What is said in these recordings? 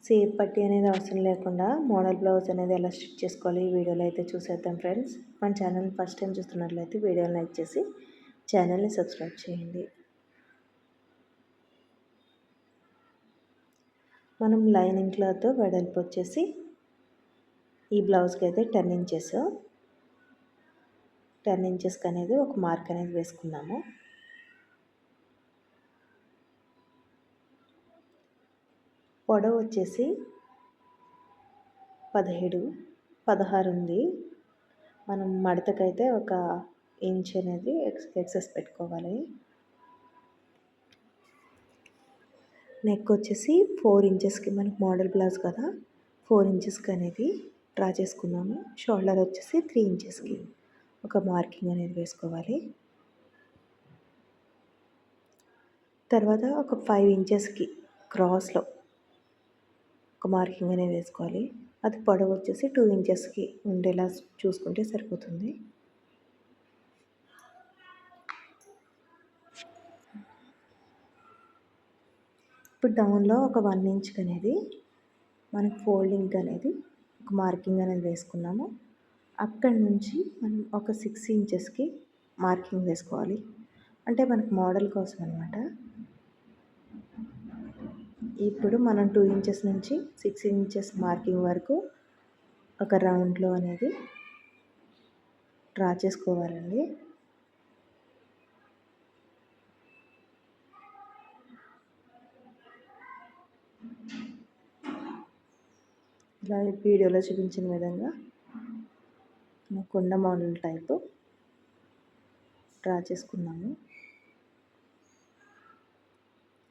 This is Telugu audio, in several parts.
సేప్ పట్టి అనేది అవసరం లేకుండా మోడల్ బ్లౌజ్ అనేది ఎలా స్టిచ్ చేసుకోవాలి ఈ వీడియోలో అయితే చూసేద్దాం ఫ్రెండ్స్. మన ఛానల్ ఫస్ట్ టైం చూస్తున్నట్లయితే వీడియోని లైక్ చేసి ఛానల్ని సబ్స్క్రైబ్ చేయండి. మనం లైనింగ్ క్లాత్ వెడల్పు వచ్చేసి ఈ బ్లౌజ్కి అయితే 10 ఇంచెస్కి అనేది ఒక మార్క్ అనేది వేసుకున్నాము. పొడవు వచ్చేసి 16 ఉంది. మనం మడతకైతే ఒక ఇంచ్ అనేది ఎక్సెస్ పెట్టుకోవాలి. నెక్ వచ్చేసి 4 ఇంచెస్కి మనకి మోడల్ బ్లౌజ్ కదా 4 ఇంచెస్కి అనేది డ్రా చేసుకున్నాము. షోల్డర్ వచ్చేసి 3 ఇంచెస్కి ఒక మార్కింగ్ అనేది వేసుకోవాలి. తర్వాత ఒక 5 ఇంచెస్కి క్రాస్లో ఒక మార్కింగ్ అనేది వేసుకోవాలి. అది పొడవు వచ్చేసి 2 ఇంచెస్కి ఉండేలా చూసుకుంటే సరిపోతుంది. ఇప్పుడు డౌన్లో ఒక 1 ఇంచ్కి అనేది మనకి ఫోల్డింగ్ అనేది ఒక మార్కింగ్ అనేది వేసుకున్నాము. అక్కడి నుంచి మనం ఒక 6 ఇంచెస్కి మార్కింగ్ వేసుకోవాలి. అంటే మనకు మోడల్ కోసం అనమాట. ఇప్పుడు మనం 2 ఇంచెస్ నుంచి 6 ఇంచెస్ మార్కింగ్ వరకు ఒక రౌండ్లో అనేది డ్రా చేసుకోవాలండి. ఇలా వీడియోలో చూపించిన విధంగా కుండ మోడల్ టైపు డ్రా చేసుకున్నాము.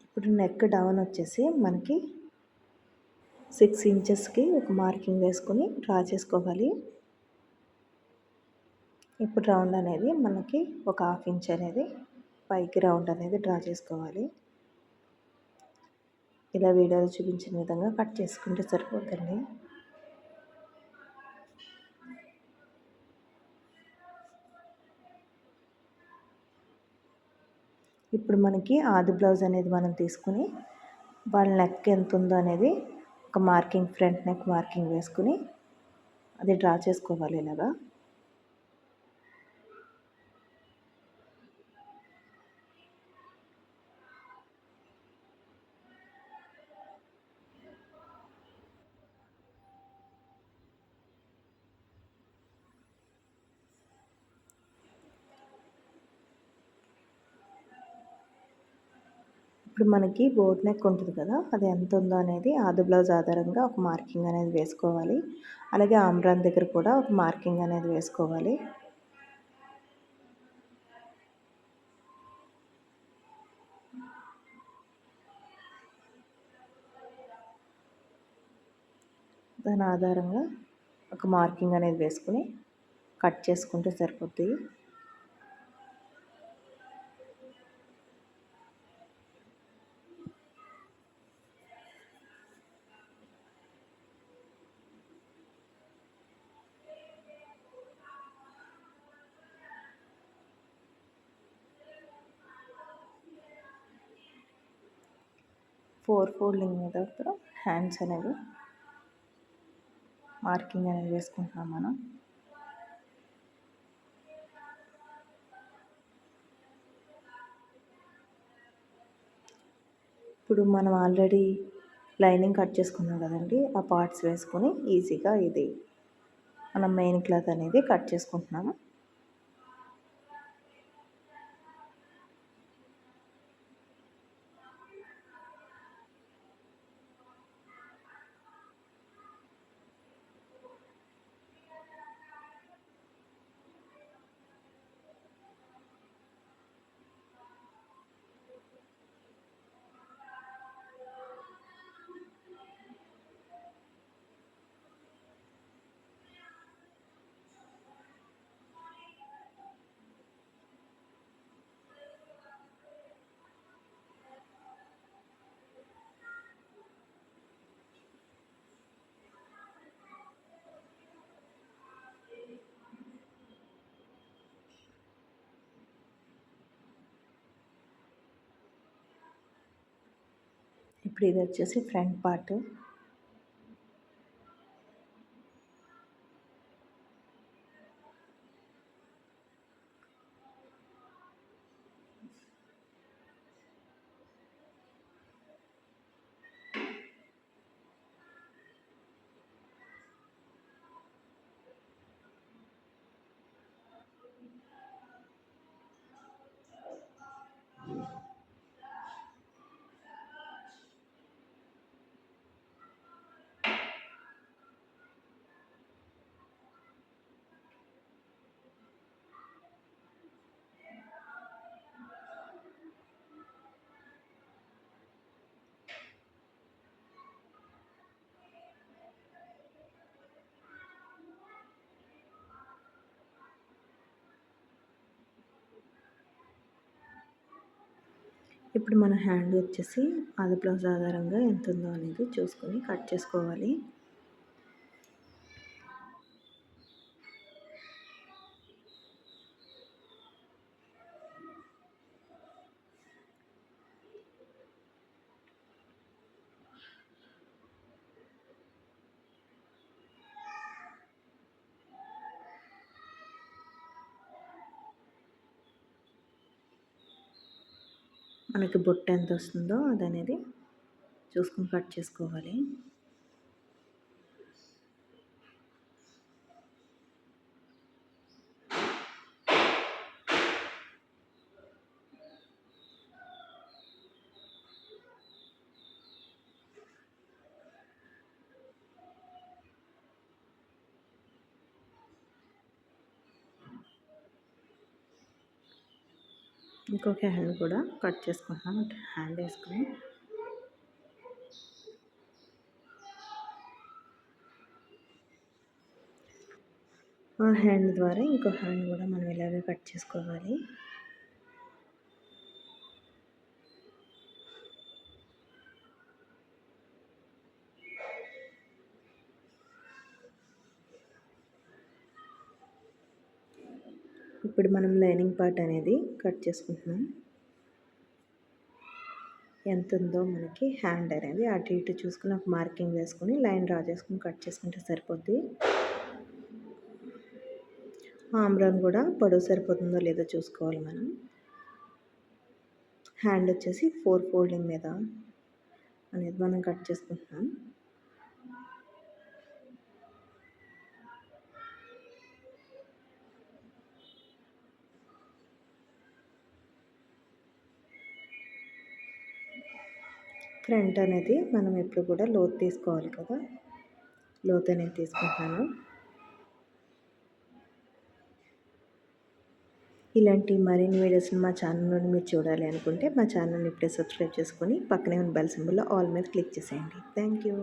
ఇప్పుడు నెక్ డౌన్ వచ్చేసి మనకి 6 ఇంచెస్కి ఒక మార్కింగ్ వేసుకొని డ్రా చేసుకోవాలి. ఇప్పుడు రౌండ్ అనేది మనకి ఒక 1/2 ఇంచ్ అనేది పైకి రౌండ్ అనేది డ్రా చేసుకోవాలి. ఇలా వీడియోలో చూపించిన విధంగా కట్ చేసుకుంటే సరిపోతుంది. ఇప్పుడు మనకి ఆది బ్లౌజ్ అనేది మనం తీసుకుని వాళ్ళ నెక్ ఎంత ఉందో అనేది ఒక మార్కింగ్ ఫ్రంట్ నెక్ మార్కింగ్ వేసుకుని అది డ్రా చేసుకోవాలి. ఇలాగా ఇప్పుడు మనకి బోట్ నెక్ ఉంటుంది కదా అది ఎంత ఉందో అనేది ఆది బ్లౌజ్ ఆధారంగా ఒక మార్కింగ్ అనేది వేసుకోవాలి. అలాగే ఆమ్రాన్ దగ్గర కూడా ఒక మార్కింగ్ అనేది వేసుకోవాలి. దాని ఆధారంగా ఒక మార్కింగ్ అనేది వేసుకుని కట్ చేసుకుంటే సరిపోద్ది. ఫోల్డింగ్ మీద హ్యాండ్స్ అనేవి మార్కింగ్ అనేది వేసుకుంటున్నాం మనం. ఇప్పుడు మనం ఆల్రెడీ లైనింగ్ కట్ చేసుకున్నాం కదండి, ఆ పార్ట్స్ వేసుకొని ఈజీగా ఇది మనం మెయిన్ క్లాత్ అనేది కట్ చేసుకుంటున్నాము. ఇప్పుడు ఇది వచ్చేసి ఫ్రంట్ పార్ట్. ఇప్పుడు మన హ్యాండ్ వచ్చేసి ఆది బ్లౌజ్ ఆధారంగా ఎంత ఉందో అనేది చూసుకొని కట్ చేసుకోవాలి. మనకి బొట్టు ఎంత వస్తుందో అదనేది చూసుకొని కట్ చేసుకోవాలి. ఇంకొక హ్యాండ్ కూడా కట్ చేసుకుంటున్నాం. హ్యాండ్ వేసుకొని ఆ హ్యాండ్ ద్వారా ఇంకో హ్యాండ్ కూడా మనం ఇలాగే కట్ చేసుకోవాలి. ఇప్పుడు మనం లైనింగ్ పార్ట్ అనేది కట్ చేసుకుంటున్నాం. ఎంత ఉందో మనకి హ్యాండ్ అనేది అటు ఇటు చూసుకుని ఒక మార్కింగ్ వేసుకొని లైన్ డ్రా చేసుకుని కట్ చేసుకుంటే సరిపోద్ది. ఆమ్రాన్ కూడా పొడవు సరిపోతుందో లేదో చూసుకోవాలి మనం. హ్యాండ్ వచ్చేసి 4 ఫోల్డింగ్ మీద అనేది మనం కట్ చేసుకుంటున్నాం. ఫ్రంట్ అనేది మనం ఎప్పుడు కూడా లోతు తీసుకోవాలి కదా, లోతు అనేది తీసుకుంటున్నాను. ఇలాంటి మరిన్ని వీడియోస్ని మా ఛానల్లో మీరు చూడాలి అనుకుంటే మా ఛానల్ని ఇప్పుడే సబ్స్క్రైబ్ చేసుకొని పక్కనే ఉన్న బెల్ సింబల్లో ఆల్ మీద క్లిక్ చేసేయండి. Thank you.